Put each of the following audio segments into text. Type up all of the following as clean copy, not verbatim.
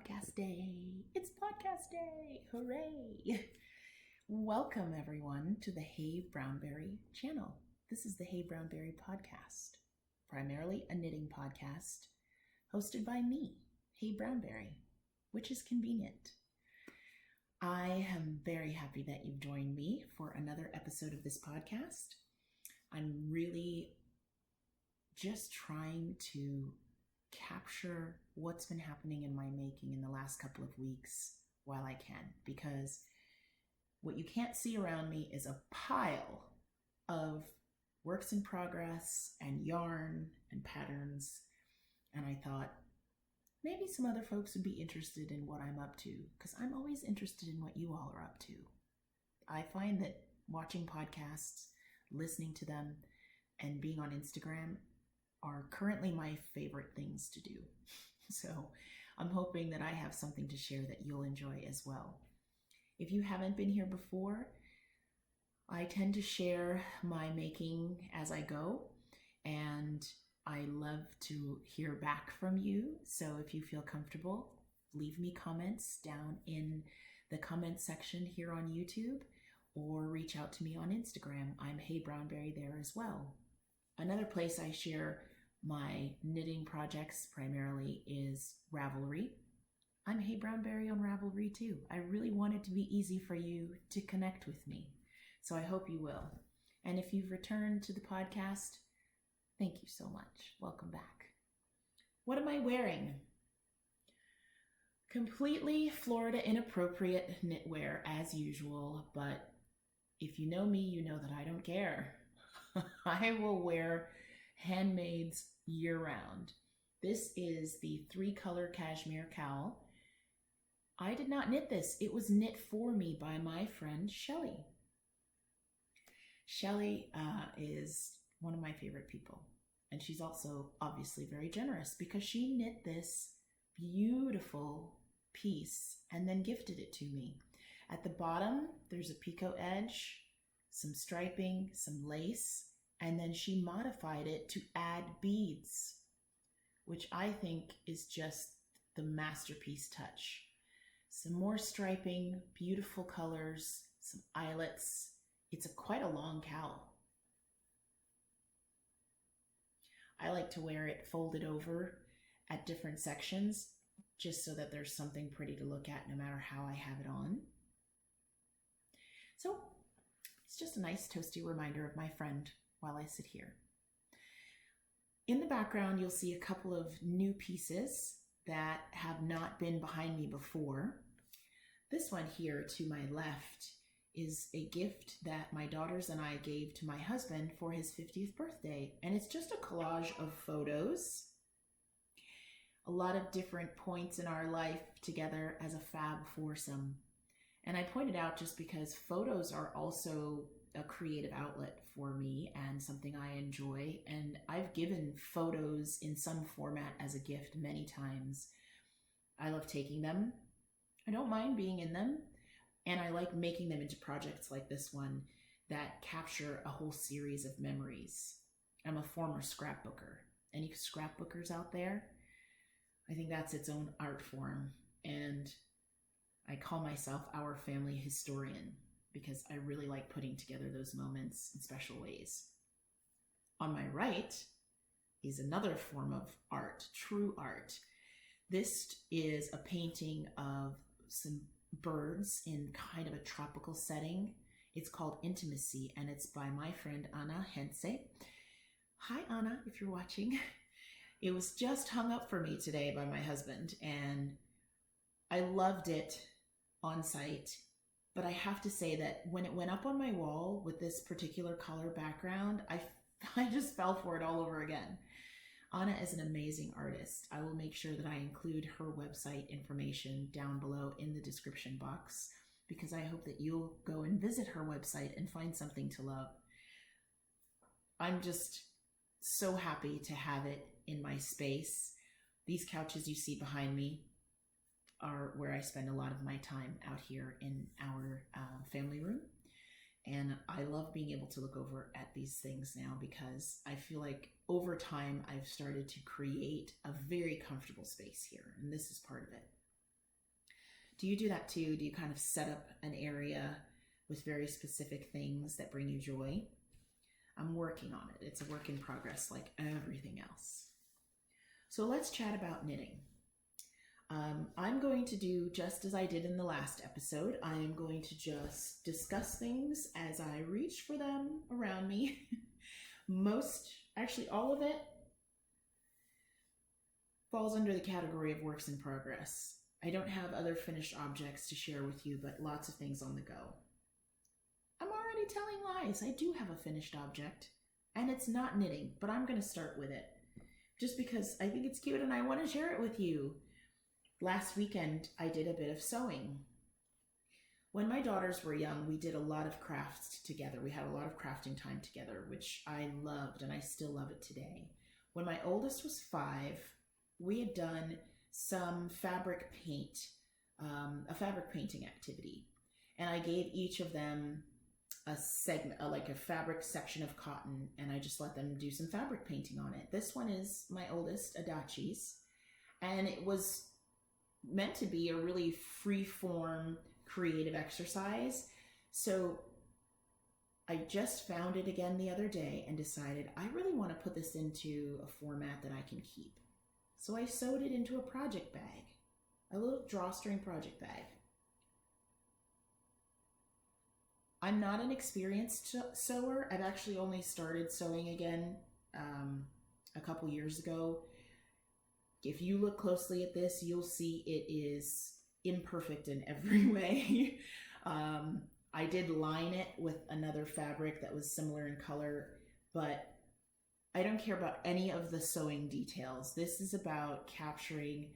podcast day. It's podcast day. Hooray. Welcome everyone to the heyBrownBerry channel. This is the heyBrownBerry podcast, primarily a knitting podcast hosted by me, heyBrownBerry, which is convenient. I am very happy that you've joined me for another episode of this podcast. I'm really just trying to capture what's been happening in my making in the last couple of weeks while I can, because what you can't see around me is a pile of works in progress and yarn and patterns. And I thought maybe some other folks would be interested in what I'm up to, because I'm always interested in what you all are up to. I find that watching podcasts, listening to them, and being on Instagram are currently my favorite things to do. So I'm hoping that I have something to share that you'll enjoy as well. If you haven't been here before, I tend to share my making as I go, and I love to hear back from you. So if you feel comfortable, leave me comments down in the comment section here on YouTube, or reach out to me on Instagram. I'm heyBrownBerry there as well. Another place I share my knitting projects primarily is Ravelry. I'm heyBrownBerry on Ravelry too. I really want it to be easy for you to connect with me, so I hope you will. And if you've returned to the podcast, thank you so much. Welcome back. What am I wearing? Completely Florida inappropriate knitwear as usual, but if you know me, you know that I don't care. I will wear handmaids year-round. This is the 3-color Cashmere Cowl. I did not knit this. It was knit for me by my friend Shelly. Shelly is one of my favorite people, and she's also obviously very generous because she knit this beautiful piece and then gifted it to me. At the bottom, there's a picot edge, some striping, some lace, and then she modified it to add beads, which I think is just the masterpiece touch. Some more striping, beautiful colors, some eyelets. It's quite a long cowl. I like to wear it folded over at different sections, just so that there's something pretty to look at no matter how I have it on. So it's just a nice toasty reminder of my friend while I sit here. In the background, you'll see a couple of new pieces that have not been behind me before. This one here to my left is a gift that my daughters and I gave to my husband for his 50th birthday. And it's just a collage of photos. A lot of different points in our life together as a fab foursome. And I pointed out just because photos are also a creative outlet for me and something I enjoy. And I've given photos in some format as a gift many times. I love taking them. I don't mind being in them. And I like making them into projects like this one that capture a whole series of memories. I'm a former scrapbooker. Any scrapbookers out there? I think that's its own art form. And I call myself our family historian, because I really like putting together those moments in special ways. On my right is another form of art, true art. This is a painting of some birds in kind of a tropical setting. It's called Intimacy, and it's by my friend Ana Hentze. Hi, Ana, if you're watching. It was just hung up for me today by my husband, and I loved it on site. But I have to say that when it went up on my wall with this particular color background, I just fell for it all over again. Ana is an amazing artist. I will make sure that I include her website information down below in the description box, because I hope that you'll go and visit her website and find something to love. I'm just so happy to have it in my space. These couches you see behind me are where I spend a lot of my time out here in our family room. And I love being able to look over at these things now, because I feel like over time I've started to create a very comfortable space here, and this is part of it. Do you do that too? Do you kind of set up an area with very specific things that bring you joy? I'm working on it. It's a work in progress like everything else. So let's chat about knitting. I'm going to do just as I did in the last episode. I am going to just discuss things as I reach for them around me. Actually all of it falls under the category of works in progress. I don't have other finished objects to share with you, but lots of things on the go. I'm already telling lies. I do have a finished object, and it's not knitting, but I'm going to start with it just because I think it's cute and I want to share it with you. Last weekend, I did a bit of sewing. When my daughters were young, we did a lot of crafts together. We had a lot of crafting time together, which I loved, and I still love it today. When my oldest was 5, we had done some fabric paint, a fabric painting activity. And I gave each of them a segment, like a fabric section of cotton, and I just let them do some fabric painting on it. This one is my oldest, Adachi's, and it was meant to be a really free-form creative exercise. So I just found it again the other day and decided I really want to put this into a format that I can keep. So I sewed it into a project bag, a little drawstring project bag. I'm not an experienced sewer. I've actually only started sewing again a couple years ago. If you look closely at this, you'll see it is imperfect in every way. I did line it with another fabric that was similar in color, but I don't care about any of the sewing details. This is about capturing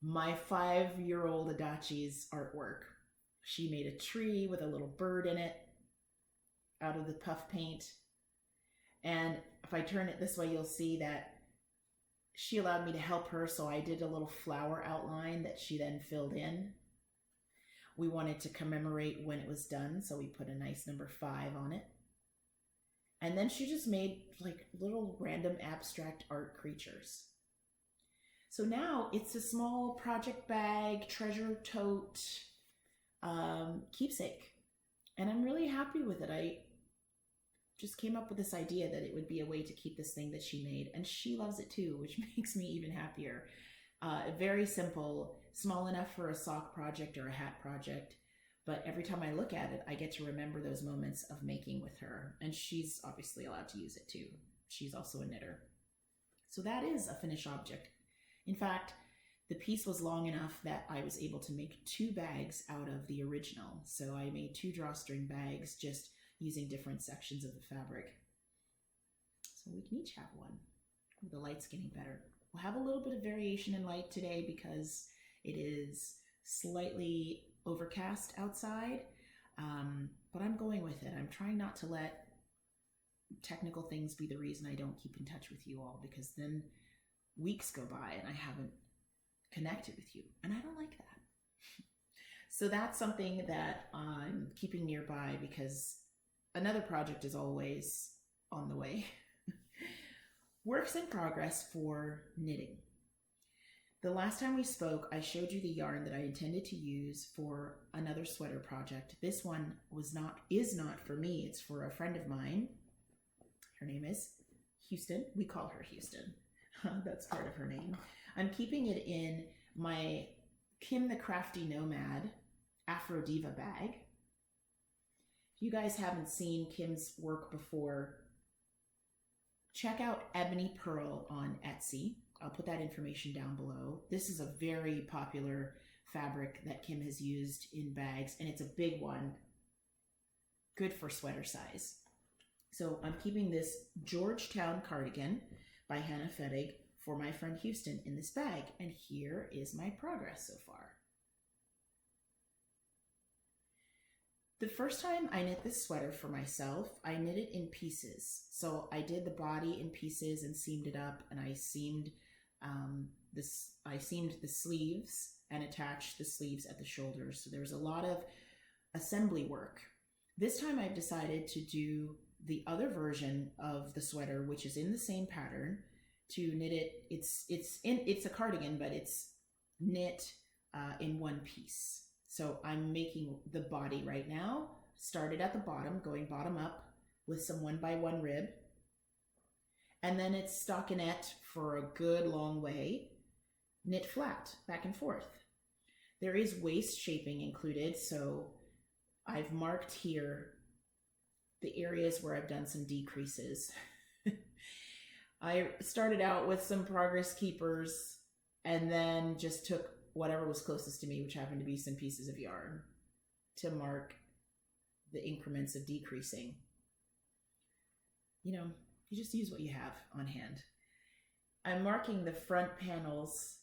my 5-year-old Adachi's artwork. She made a tree with a little bird in it out of the puff paint. And if I turn it this way, you'll see that she allowed me to help her, so I did a little flower outline that she then filled in. We wanted to commemorate when it was done, so we put a nice number 5 on it. And then she just made like little random abstract art creatures. So now it's a small project bag, treasure tote, keepsake. And I'm really happy with it. I just came up with this idea that it would be a way to keep this thing that she made, and she loves it too, which makes me even happier. Very simple, small enough for a sock project or a hat project, but every time I look at it, I get to remember those moments of making with her, and she's obviously allowed to use it too. She's also a knitter. So that is a finished object. In fact, the piece was long enough that I was able to make 2 bags out of the original. So I made 2 drawstring bags just using different sections of the fabric. So we can each have one. Oh, the light's getting better. We'll have a little bit of variation in light today because it is slightly overcast outside, but I'm going with it. I'm trying not to let technical things be the reason I don't keep in touch with you all, because then weeks go by and I haven't connected with you, and I don't like that. So that's something that I'm keeping nearby because another project is always on the way. Works in progress for knitting. The last time we spoke, I showed you the yarn that I intended to use for another sweater project. This one is not for me. It's for a friend of mine. Her name is Houston. We call her Houston. That's part of her name. I'm keeping it in my Kim the Crafty Nomad Afro Diva bag. If you guys haven't seen Kim's work before, check out Ebony Pearl on Etsy. I'll put that information down below. This is a very popular fabric that Kim has used in bags, and it's a big one, good for sweater size. So I'm keeping this Georgetown cardigan by Ana Fettig for my friend Houston in this bag, and here is my progress so far. The first time I knit this sweater for myself, I knit it in pieces. So I did the body in pieces and seamed it up, and I seamed the sleeves and attached the sleeves at the shoulders. So there was a lot of assembly work. This time I've decided to do the other version of the sweater, which is in the same pattern, to knit it. It's a cardigan, but it's knit in one piece. So I'm making the body right now, started at the bottom, going bottom up with some 1x1 rib. And then it's stockinette for a good long way, knit flat, back and forth. There is waist shaping included, so I've marked here the areas where I've done some decreases. I started out with some progress keepers and then just took whatever was closest to me, which happened to be some pieces of yarn, to mark the increments of decreasing. You know, you just use what you have on hand. I'm marking the front panels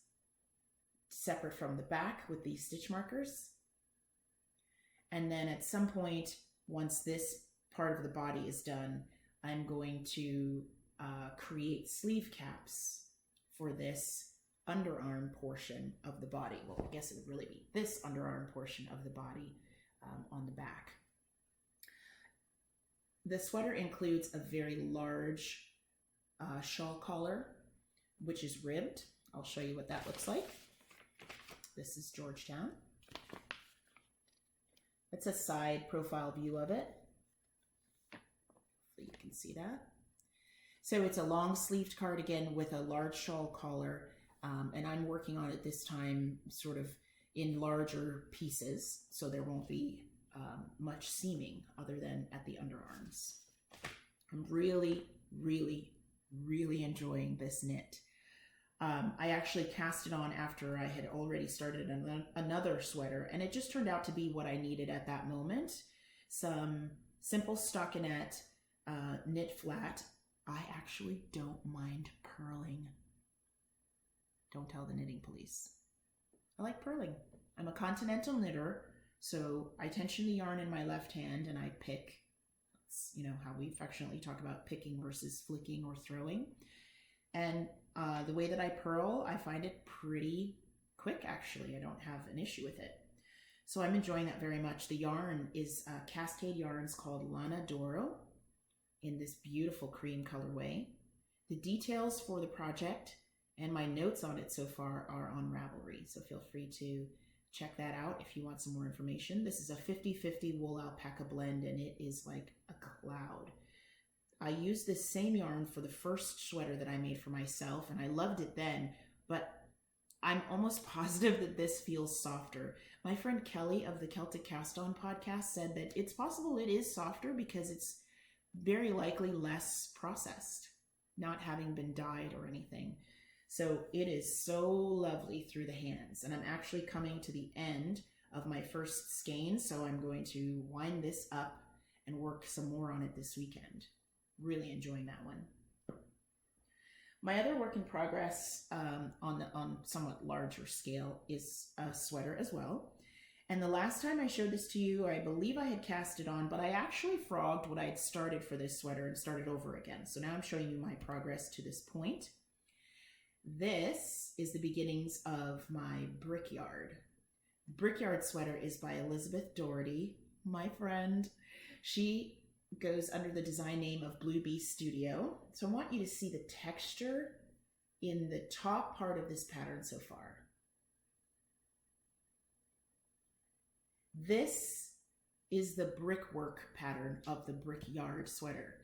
separate from the back with these stitch markers. And then at some point, once this part of the body is done, I'm going to create sleeve caps for this underarm portion of the body. Well, I guess it would really be this underarm portion of the body on the back. The sweater includes a very large shawl collar, which is ribbed. I'll show you what that looks like. This is Georgetown. It's a side profile view of it. So you can see that. So it's a long sleeved cardigan with a large shawl collar, and I'm working on it this time sort of in larger pieces, so there won't be much seaming other than at the underarms. I'm really, really, really enjoying this knit. I actually cast it on after I had already started another sweater, and it just turned out to be what I needed at that moment. Some simple stockinette knit flat. I actually don't mind purling. Don't tell the knitting police. I like purling. I'm a continental knitter, so I tension the yarn in my left hand and I pick. That's, you know, how we affectionately talk about picking versus flicking or throwing. And the way that I purl, I find it pretty quick, actually. I don't have an issue with it. So I'm enjoying that very much. The yarn is Cascade Yarns called Lana Doro in this beautiful cream colorway. The details for the project and my notes on it so far are on Ravelry, so feel free to check that out if you want some more information. This is a 50-50 wool alpaca blend, and it is like a cloud. I used this same yarn for the first sweater that I made for myself, and I loved it then, but I'm almost positive that this feels softer. My friend Kelly of the Celtic Cast-On podcast said that it's possible it is softer because it's very likely less processed, not having been dyed or anything. So it is so lovely through the hands, and I'm actually coming to the end of my first skein, so I'm going to wind this up and work some more on it this weekend. Really enjoying that one. My other work in progress on somewhat larger scale is a sweater as well. And the last time I showed this to you, I believe I had cast it on, but I actually frogged what I had started for this sweater and started over again. So now I'm showing you my progress to this point. This is the beginnings of my Brickyard. Brickyard sweater is by Elizabeth Doherty, my friend. She goes under the design name of Blue Bee Studio. So I want you to see the texture in the top part of this pattern so far. This is the brickwork pattern of the Brickyard sweater.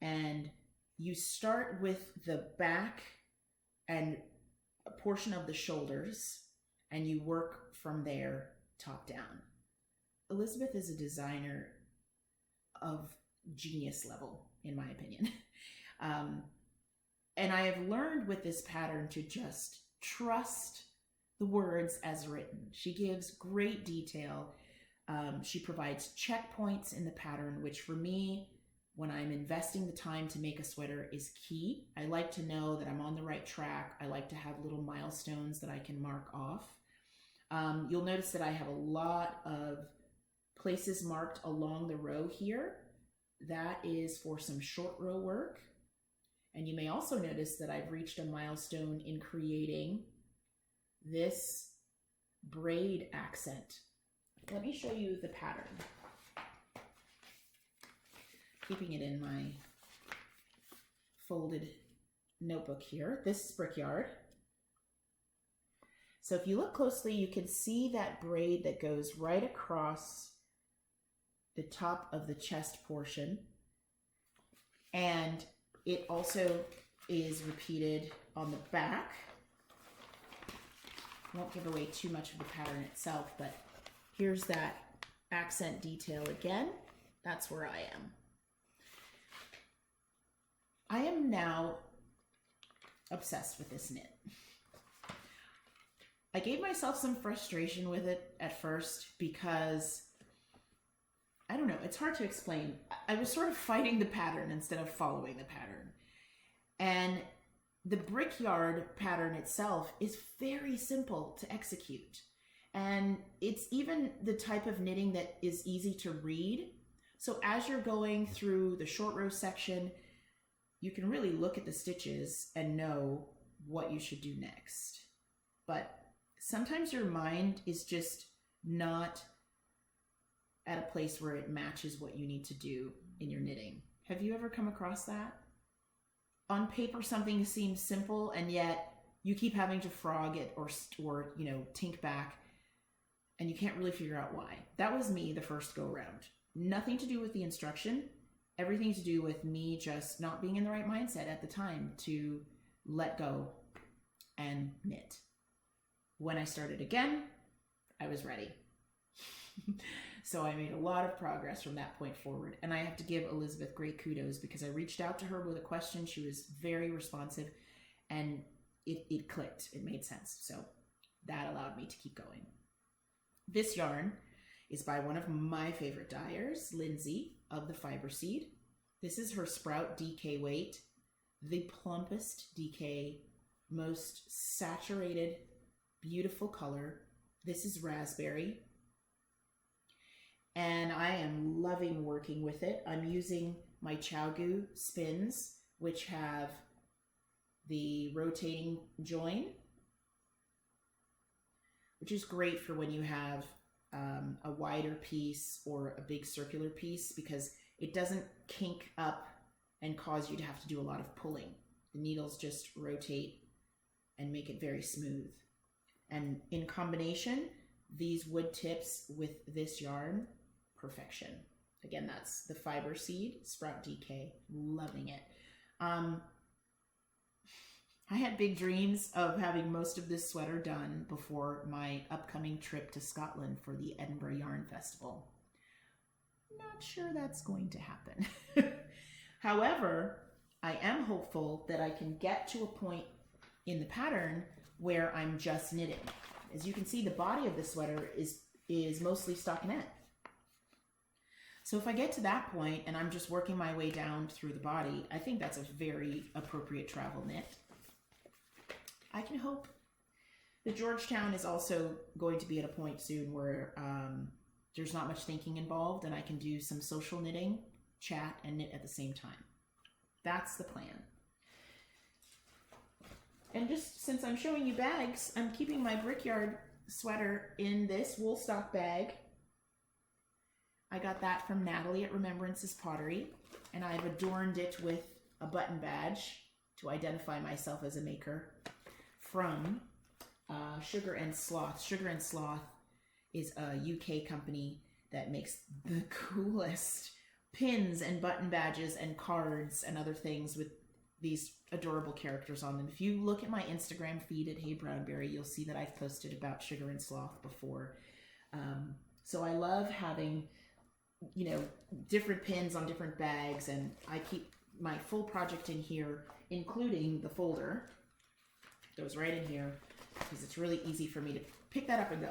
And you start with the back and a portion of the shoulders, and you work from there top down. Elizabeth is a designer of genius level, in my opinion. And I have learned with this pattern to just trust the words as written. She gives great detail. She provides checkpoints in the pattern, which for me, when I'm investing the time to make a sweater, is key. I like to know that I'm on the right track. I like to have little milestones that I can mark off. You'll notice that I have a lot of places marked along the row here. That is for some short row work. And you may also notice that I've reached a milestone in creating this braid accent. Let me show you the pattern. Keeping it in my folded notebook here. This is Brickyard. So if you look closely, you can see that braid that goes right across the top of the chest portion. And it also is repeated on the back. Won't give away too much of the pattern itself, but here's that accent detail again. That's where I am. I am now obsessed with this knit. I gave myself some frustration with it at first because, I don't know, it's hard to explain. I was sort of fighting the pattern instead of following the pattern. And the Brickyard pattern itself is very simple to execute. And it's even the type of knitting that is easy to read. So as you're going through the short row section, you can really look at the stitches and know what you should do next. But sometimes your mind is just not at a place where it matches what you need to do in your knitting. Have you ever come across that? On paper, something seems simple, and yet you keep having to frog it or you know, tink back, and you can't really figure out why. That was me the first go around. Nothing to do with the instruction, everything to do with me just not being in the right mindset at the time to let go and knit. When I started again, I was ready. So I made a lot of progress from that point forward. And I have to give Elizabeth great kudos because I reached out to her with a question. She was very responsive and it clicked. It made sense. So that allowed me to keep going. This yarn is by one of my favorite dyers, Lindsay of the Fiber Seed. This is her Sprout DK weight, the plumpest DK, most saturated, beautiful color. This is raspberry. And I am loving working with it. I'm using my Chowgu spins, which have the rotating join, which is great for when you have a wider piece or a big circular piece because it doesn't kink up and cause you to have to do a lot of pulling. The needles just rotate and make it very smooth. And in combination, these wood tips with this yarn, perfection. Again, that's the Fiber Seed Sprout DK. Loving it. I had big dreams of having most of this sweater done before my upcoming trip to Scotland for the Edinburgh Yarn Festival. Not sure that's going to happen. However, I am hopeful that I can get to a point in the pattern where I'm just knitting. As you can see, the body of the sweater is mostly stockinette. So if I get to that point and I'm just working my way down through the body, I think that's a very appropriate travel knit. I can hope. The Georgetown is also going to be at a point soon where there's not much thinking involved and I can do some social knitting, chat, and knit at the same time. That's the plan. And just since I'm showing you bags, I'm keeping my Brickyard sweater in this wool stock bag. I got that from Natalie at Remembrance's Pottery, and I've adorned it with a button badge to identify myself as a maker from Sugar and Sloth. Sugar and Sloth is a UK company that makes the coolest pins and button badges and cards and other things with these adorable characters on them. If you look at my Instagram feed at heyBrownBerry, you'll see that I've posted about Sugar and Sloth before. So I love having, you know, different pins on different bags, and I keep my full project in here, including the folder. It goes right in here because it's really easy for me to pick that up and go.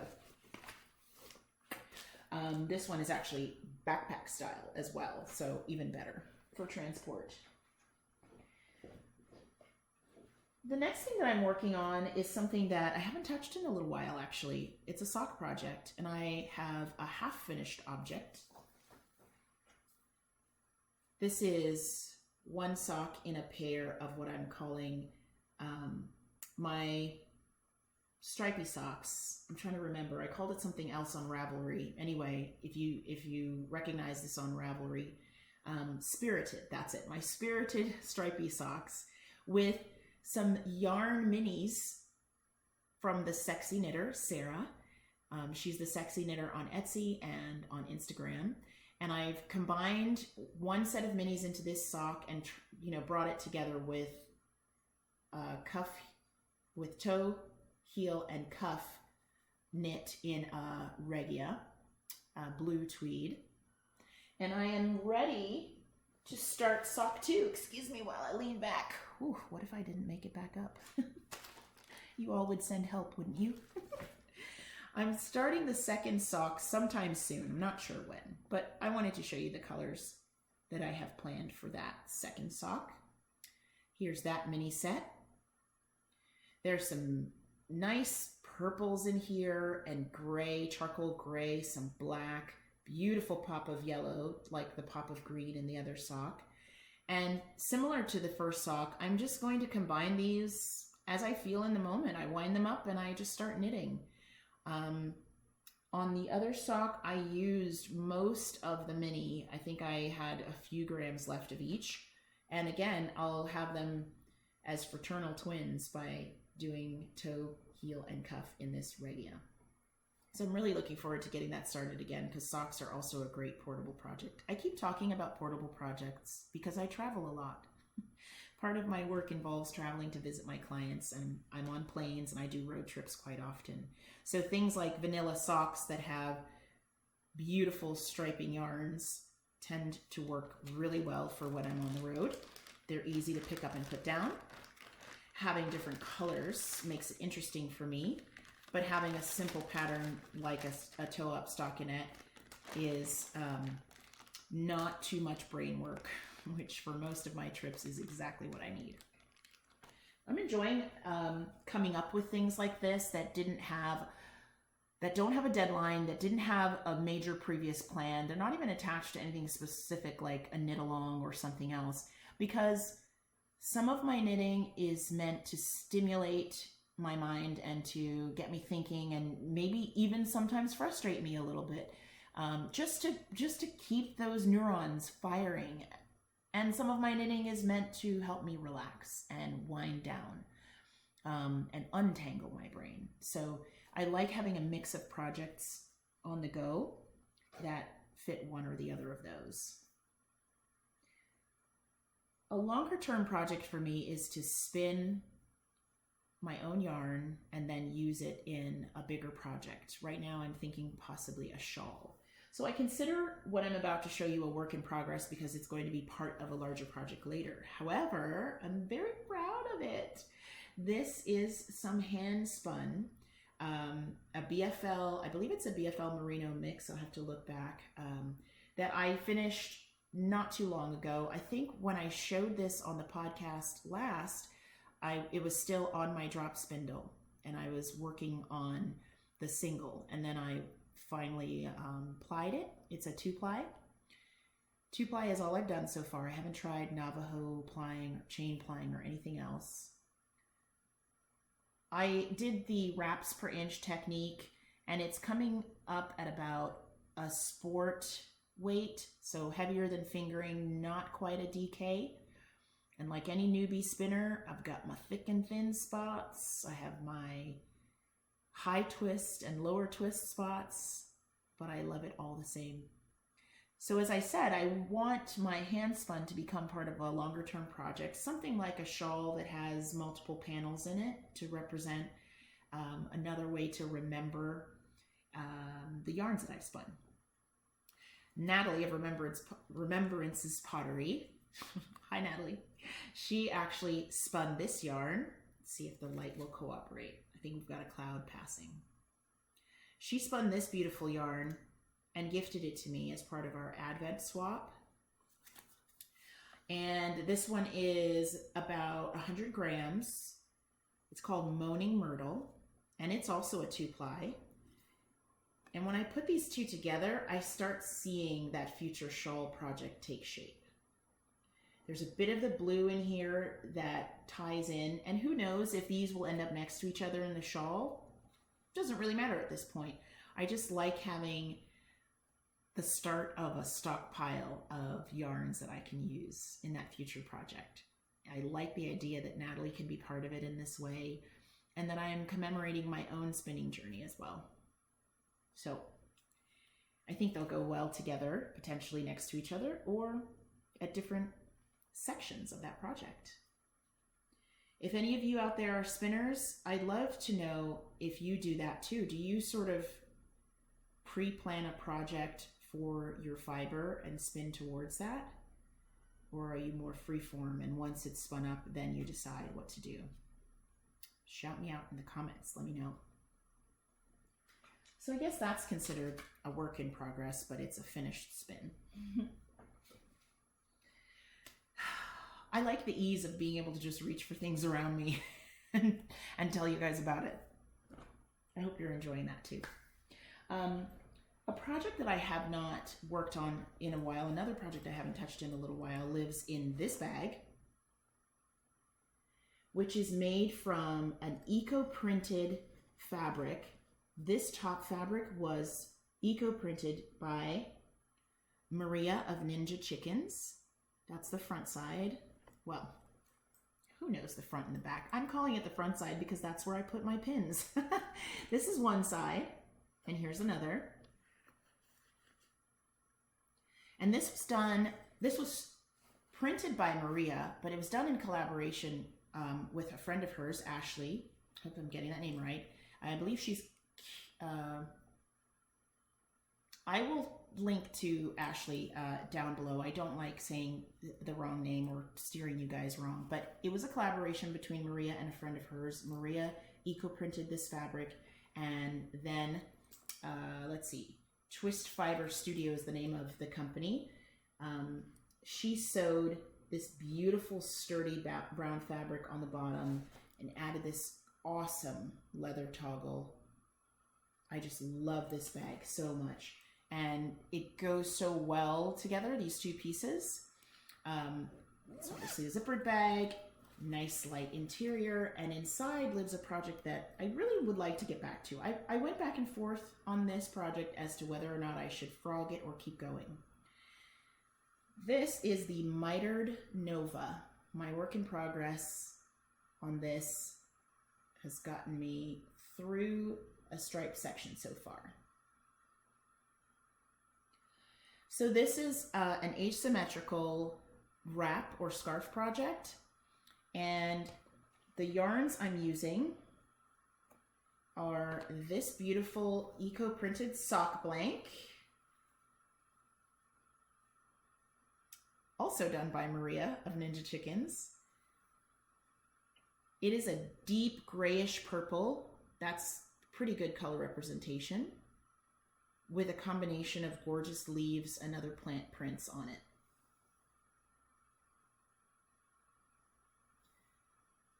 This one is actually backpack style as well, so even better for transport. The next thing that I'm working on is something that I haven't touched in a little while, actually. It's a sock project, and I have a half-finished object. This is one sock in a pair of what I'm calling my stripey socks. I'm trying to remember. I called it something else on Ravelry. Anyway, if you recognize this on Ravelry, Spirited, that's it. My Spirited stripey socks with some yarn minis from the sexy knitter, Sarah. She's the sexy knitter on Etsy and on Instagram. And I've combined one set of minis into this sock and, brought it together with cuff, with toe, heel, and cuff knit in a regia, blue tweed. And I am ready to start sock 2. Excuse me while I lean back. Ooh, what if I didn't make it back up? You all would send help, wouldn't you? I'm starting the second sock sometime soon. I'm not sure when, but I wanted to show you the colors that I have planned for that second sock. Here's that mini set. There's some nice purples in here and gray, charcoal gray, some black, beautiful pop of yellow, like the pop of green in the other sock. And similar to the first sock, I'm just going to combine these as I feel in the moment. I wind them up and I just start knitting. On the other sock, I used most of the mini. I think I had a few grams left of each. And again, I'll have them as fraternal twins by doing toe, heel, and cuff in this regia. So I'm really looking forward to getting that started again, because socks are also a great portable project. I keep talking about portable projects because I travel a lot. Part of my work involves traveling to visit my clients, and I'm on planes and I do road trips quite often. So things like vanilla socks that have beautiful striping yarns tend to work really well for when I'm on the road. They're easy to pick up and put down. Having different colors makes it interesting for me, but having a simple pattern like a toe-up stockinette is not too much brain work, which for most of my trips is exactly what I need. I'm enjoying coming up with things like this that don't have a deadline, that didn't have a major previous plan. They're not even attached to anything specific like a knit along or something else, because some of my knitting is meant to stimulate my mind and to get me thinking, and maybe even sometimes frustrate me a little bit, just to keep those neurons firing. And some of my knitting is meant to help me relax and wind down and untangle my brain. So I like having a mix of projects on the go that fit one or the other of those. A longer term project for me is to spin my own yarn and then use it in a bigger project. Right now I'm thinking possibly a shawl. So I consider what I'm about to show you a work in progress because it's going to be part of a larger project later. However, I'm very proud of it. This is some hand spun, a BFL, I believe it's a BFL merino mix, I'll have to look back, that I finished not too long ago. I think when I showed this on the podcast last, it was still on my drop spindle and I was working on the single, and then I finally plied it. It's a 2-ply. 2-ply is all I've done so far. I haven't tried Navajo plying or chain plying or anything else. I did the wraps per inch technique, and it's coming up at about a sport weight, so heavier than fingering, not quite a DK. And like any newbie spinner, I've got my thick and thin spots. I have my high twist and lower twist spots, but I love it all the same. So as I said, I want my hand spun to become part of a longer term project, something like a shawl that has multiple panels in it to represent another way to remember the yarns that I've spun. Natalie of Remembrance's Pottery, hi Natalie, she actually spun this yarn. Let's see if the light will cooperate. I think we've got a cloud passing. She spun this beautiful yarn and gifted it to me as part of our Advent swap. And this one is about 100 grams. It's called Moaning Myrtle, and it's also a 2-ply. And when I put these two together, I start seeing that future shawl project take shape. There's a bit of the blue in here that ties in, and who knows if these will end up next to each other in the shawl. Doesn't really matter at this point. I just like having the start of a stockpile of yarns that I can use in that future project. I like the idea that Natalie can be part of it in this way, and that I am commemorating my own spinning journey as well. So I think they'll go well together, potentially next to each other or at different sections of that project. If any of you out there are spinners, I'd love to know if you do that too. Do you sort of pre-plan a project for your fiber and spin towards that? Or are you more freeform and once it's spun up, then you decide what to do? Shout me out in the comments, let me know. So I guess that's considered a work in progress, but it's a finished spin. I like the ease of being able to just reach for things around me and tell you guys about it. I hope you're enjoying that too. A project that I have not worked on in a while, another project I haven't touched in a little while, lives in this bag, which is made from an eco-printed fabric. This top fabric was eco-printed by Maria of Ninja Chickens. That's the front side. Well, who knows the front and the back? I'm calling it the front side because that's where I put my pins. This is one side, and here's another. And this was printed by Maria, but it was done in collaboration with a friend of hers, Ashley. Hope I'm getting that name right. I believe she's, I will link to Ashley down below. I don't like saying the wrong name or steering you guys wrong, but it was a collaboration between Maria and a friend of hers. Maria eco-printed this fabric, and then, let's see, Twist Fiber Studio is the name of the company. She sewed this beautiful sturdy brown fabric on the bottom and added this awesome leather toggle. I just love this bag so much, and it goes so well together, these two pieces. It's obviously a zippered bag, nice light interior, and inside lives a project that I really would like to get back to. I went back and forth on this project as to whether or not I should frog it or keep going. This is the Mitered Nova. My work in progress on this has gotten me through a stripe section so far. So this is an asymmetrical wrap or scarf project, and the yarns I'm using are this beautiful eco-printed sock blank, also done by Maria of Ninja Chickens. It is a deep grayish purple. That's pretty good color representation, with a combination of gorgeous leaves and other plant prints on it.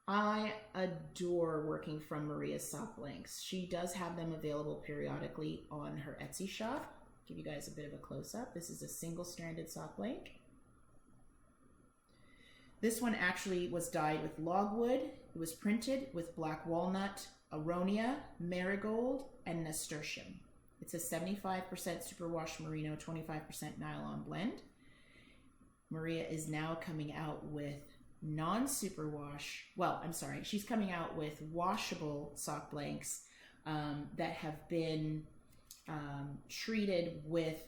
I adore working from Maria's sock blanks. She does have them available periodically on her Etsy shop. I'll give you guys a bit of a close-up. This is a single-stranded sock blank. This one actually was dyed with logwood. It was printed with black walnut, aronia, marigold, and nasturtium. It's a 75% superwash merino, 25% nylon blend. Maria is now coming out with non-superwash, well, I'm sorry, she's coming out with washable sock blanks that have been treated with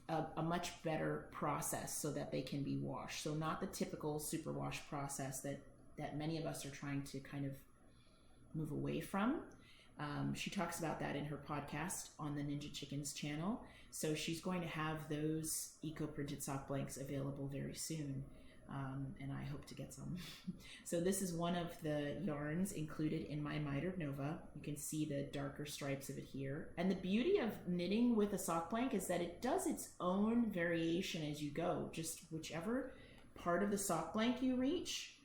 a much better process so that they can be washed. So not the typical superwash process that many of us are trying to kind of move away from. She talks about that in her podcast on the Ninja Chickens channel. So she's going to have those eco-printed sock blanks available very soon. And I hope to get some. So this is one of the yarns included in my Mitered Nova. You can see the darker stripes of it here. And the beauty of knitting with a sock blank is that it does its own variation as you go. Just whichever part of the sock blank you reach,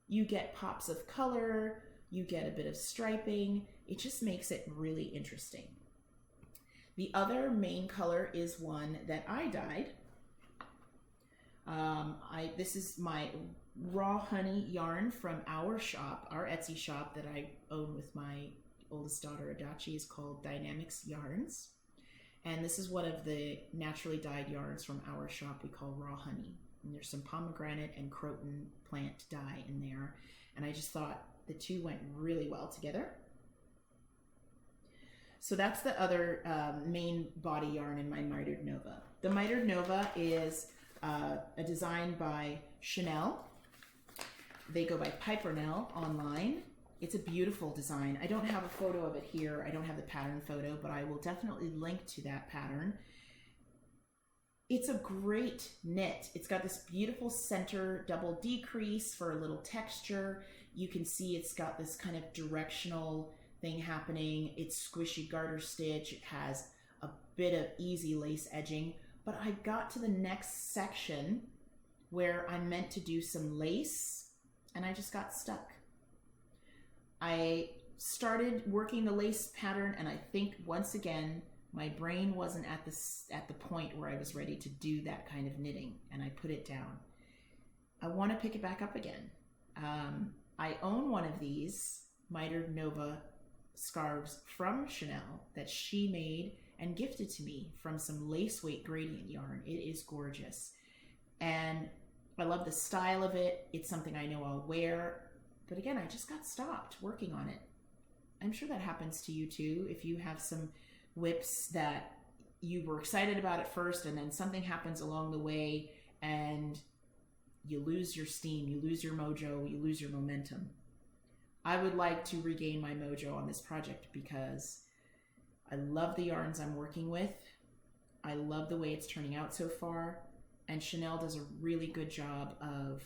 you get pops of color, you get a bit of striping. It just makes it really interesting. The other main color is one that I dyed. This is my raw honey yarn from our shop, our Etsy shop that I own with my oldest daughter Adachi. Is called Dynamics Yarns. And this is one of the naturally dyed yarns from our shop we call raw honey. And there's some pomegranate and croton plant dye in there. And I just thought The two went really well together. So that's the other main body yarn in my Mitered Nova. The Mitered Nova is a design by Shanel. They go by Piperell online. It's a beautiful design. I don't have a photo of it here. I don't have the pattern photo, but I will definitely link to that pattern. It's a great knit. It's got this beautiful center double decrease for a little texture. You can see it's got this kind of directional thing happening. It's squishy garter stitch. It has a bit of easy lace edging, but I got to the next section where I meant to do some lace and I just got stuck. I started working the lace pattern and I think once again, my brain wasn't at the point where I was ready to do that kind of knitting, and I put it down. I want to pick it back up again. I own one of these Mitered Nova scarves from Shanel that she made and gifted to me from some lace weight gradient yarn. It is gorgeous. And I love the style of it. It's something I know I'll wear. But again, I just got stopped working on it. I'm sure that happens to you too. If you have some whips that you were excited about at first and then something happens along the way and you lose your steam, you lose your mojo, you lose your momentum. I would like to regain my mojo on this project because I love the yarns I'm working with. I love the way it's turning out so far. And Shanel does a really good job of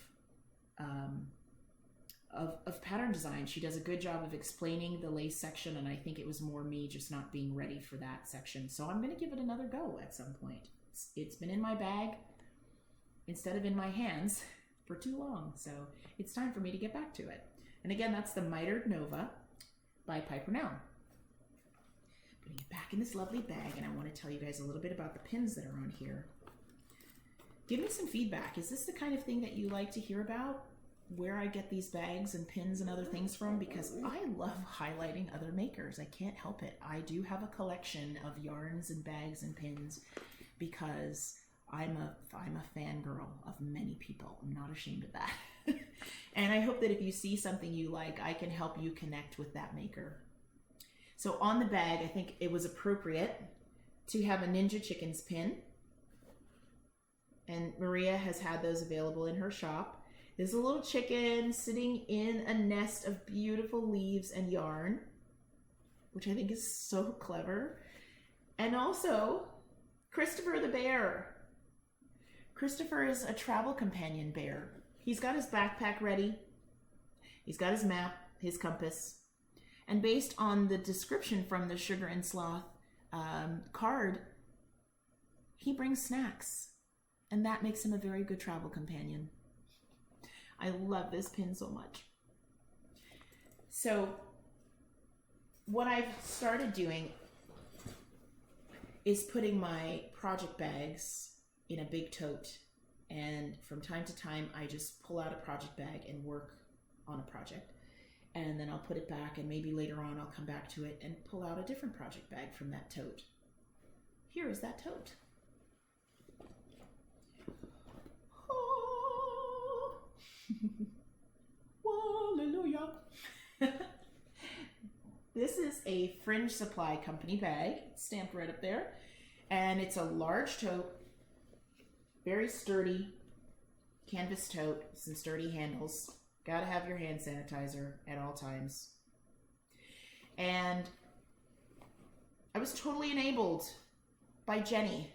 pattern design. She does a good job of explaining the lace section, and I think it was more me just not being ready for that section. So I'm going to give it another go at some point. It's been in my bag instead of in my hands for too long, so it's time for me to get back to it. And again, that's the Mitered Nova by Piperell. Putting it back in this lovely bag, and I want to tell you guys a little bit about the pins that are on here. Give me some feedback. Is this the kind of thing that you like to hear about? Where I get these bags and pins and other things from? Because I love highlighting other makers. I can't help it. I do have a collection of yarns and bags and pins because I'm a fangirl of many people. I'm not ashamed of that. And I hope that if you see something you like, I can help you connect with that maker. So on the bag, I think it was appropriate to have a Ninja Chickens pin. And Maria has had those available in her shop. There's a little chicken sitting in a nest of beautiful leaves and yarn, which I think is so clever. And also, Christopher the bear. Christopher is a travel companion bear. He's got his backpack ready. He's got his map, his compass. And based on the description from the Sugar and Sloth card, he brings snacks. And that makes him a very good travel companion. I love this pin so much. So what I've started doing is putting my project bags in a big tote. And from time to time, I just pull out a project bag and work on a project. And then I'll put it back, and maybe later on I'll come back to it and pull out a different project bag from that tote. Here is that tote. Woollelujah. This is a Fringe Supply Company bag, stamped right up there, and it's a large tote, very sturdy canvas tote, some sturdy handles. Gotta have your hand sanitizer at all times. And I was totally enabled by Jenny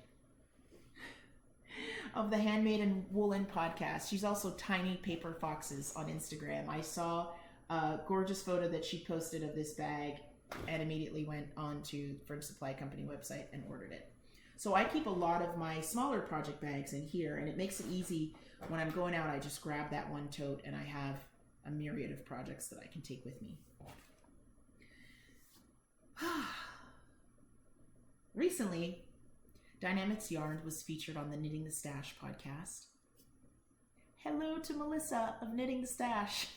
of the Handmade and Woolen podcast. She's also Tiny Paper Foxes on Instagram. I saw a gorgeous photo that she posted of this bag and immediately went on to Fringe Supply Company website and ordered it. So I keep a lot of my smaller project bags in here, and it makes it easy. When I'm going out, I just grab that one tote and I have a myriad of projects that I can take with me. Recently, Dynamics Yarn was featured on the Knitting the Stash podcast. Hello to Melissa of Knitting the Stash.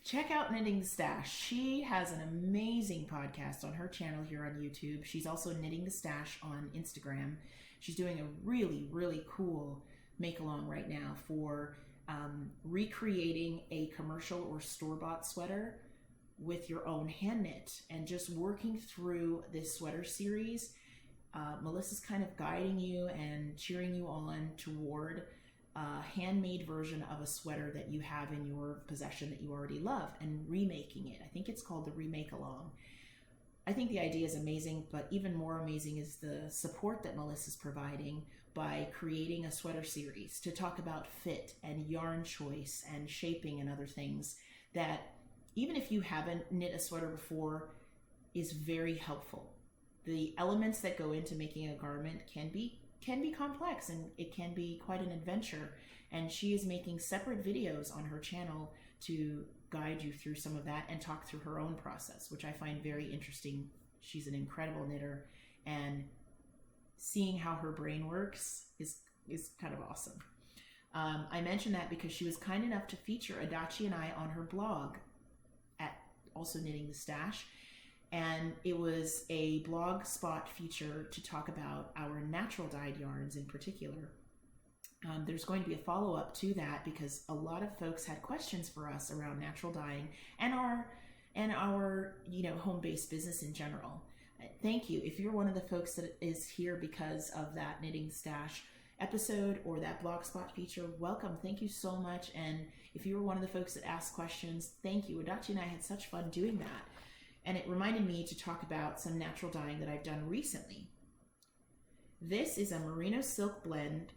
Check out Knitting the Stash. She has an amazing podcast on her channel here on YouTube. She's also Knitting the Stash on Instagram. She's doing a really, really cool make-along right now for recreating a commercial or store-bought sweater with your own hand knit, and just working through this sweater series. Melissa's kind of guiding you and cheering you on toward a handmade version of a sweater that you have in your possession that you already love, and remaking it. I think it's called the Remake Along. I think the idea is amazing, but even more amazing is the support that Melissa's providing by creating a sweater series to talk about fit and yarn choice and shaping and other things that, even if you haven't knit a sweater before, is very helpful. The elements that go into making a garment can be complex, and it can be quite an adventure. And she is making separate videos on her channel to guide you through some of that and talk through her own process, which I find very interesting. She's an incredible knitter, and seeing how her brain works is kind of awesome. I mention that because she was kind enough to feature Adachi and I on her blog at Also Knitting the Stash. And it was a blog spot feature to talk about our natural dyed yarns in particular. There's going to be a follow-up to that because a lot of folks had questions for us around natural dyeing and our home-based business in general. Thank you. If you're one of the folks that is here because of that Knitting Stash episode or that blog spot feature, welcome. Thank you so much. And if you were one of the folks that asked questions, thank you. Adachi and I had such fun doing that. And it reminded me to talk about some natural dyeing that I've done recently. This is a merino silk blend,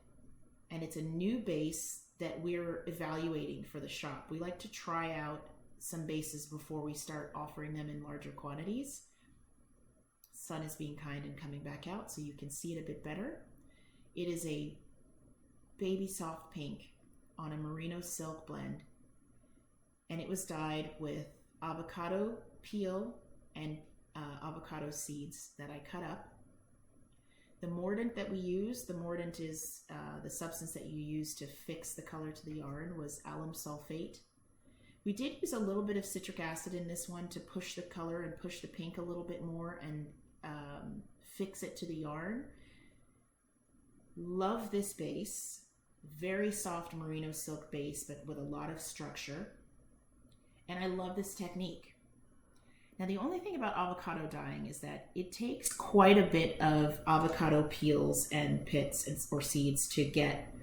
and it's a new base that we're evaluating for the shop. We like to try out some bases before we start offering them in larger quantities. Sun is being kind and coming back out so you can see it a bit better. It is a baby soft pink on a merino silk blend, and it was dyed with avocado peel and avocado seeds that I cut up. The mordant that we used, the mordant is the substance that you use to fix the color to the yarn, was alum sulfate. We did use a little bit of citric acid in this one to push the color and push the pink a little bit more and fix it to the yarn. Love this base. Very soft merino silk base, but with a lot of structure. And I love this technique. Now, the only thing about avocado dyeing is that it takes quite a bit of avocado peels and pits or seeds to get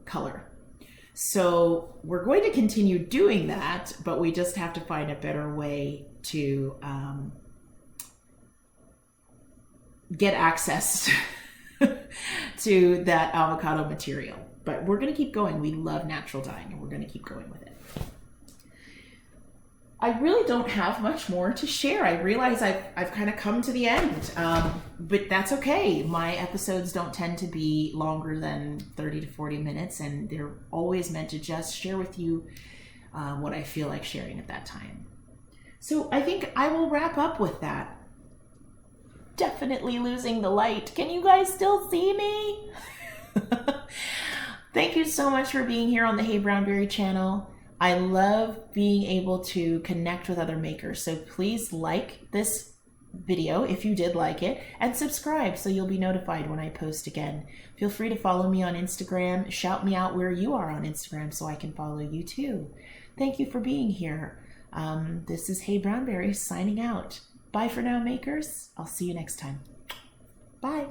color. So we're going to continue doing that, but we just have to find a better way to get access to that avocado material. But we're going to keep going. We love natural dyeing, and we're going to keep going with it. I really don't have much more to share. I realize I've kind of come to the end, but that's okay. My episodes don't tend to be longer than 30 to 40 minutes, and they're always meant to just share with you what I feel like sharing at that time. So I think I will wrap up with that. Definitely losing the light. Can you guys still see me? Thank you so much for being here on the heyBrownBerry channel. I love being able to connect with other makers, so please like this video if you did like it, and subscribe so you'll be notified when I post again. Feel free to follow me on Instagram. Shout me out where you are on Instagram so I can follow you too. Thank you for being here. This is heyBrownBerry signing out. Bye for now, makers. I'll see you next time. Bye.